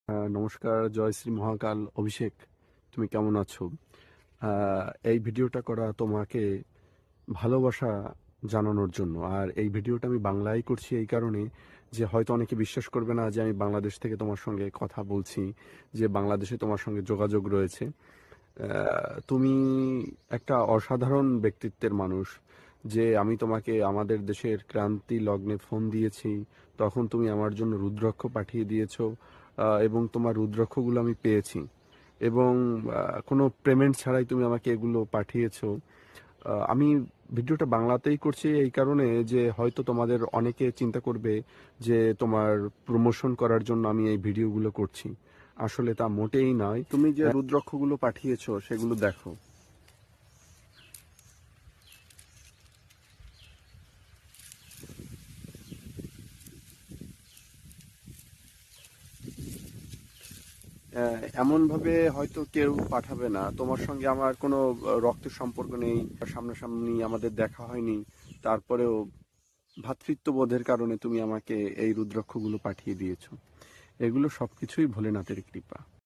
নমস্কার, জয় শ্রী মহাকাল। অভিষেক, তুমি কেমন আছো? এই ভিডিওটা করা তোমাকে ভালোবাসা জানানোর জন্য। আর এই ভিডিওটা আমি বাংলায় করছি এই কারণে যে হয়তো অনেকে বিশ্বাস করবে না যে আমি বাংলাদেশ থেকে তোমার সঙ্গে কথা বলছি, যে বাংলাদেশে তোমার সঙ্গে যোগাযোগ রয়েছে। তুমি একটা অসাধারণ ব্যক্তিত্বের মানুষ। যে আমি তোমাকে আমাদের দেশের ক্রান্তি লগ্নে ফোন দিয়েছি, তখন তুমি আমার জন্য রুদ্রাক্ষ পাঠিয়ে দিয়েছো। এবং তোমার রুদ্রাক্ষগুলো আমি পেয়েছি, এবং কোনো পেমেন্ট ছাড়াই তুমি আমাকে এগুলো পাঠিয়েছো। আমি ভিডিওটা বাংলাতেই করছি এই কারণে যে হয়তো তোমাদের অনেকে চিন্তা করবে যে তোমার প্রমোশন করার জন্য আমি এই ভিডিওগুলো করছি। আসলে তা মোটেই নয়। তুমি যে রুদ্রাক্ষগুলো পাঠিয়েছো সেগুলো দেখো। এমনভাবে হয়তো কেউ পাঠাবে না। তোমার সঙ্গে আমার কোনো রক্তের সম্পর্ক নেই, সামনাসামনি আমাদের দেখা হয়নি, তারপরেও ভ্রাতৃত্ববোধের কারণে তুমি আমাকে এই রুদ্রাক্ষগুলো পাঠিয়ে দিয়েছো। এগুলো সবকিছুই ভোলেনাথের কৃপা।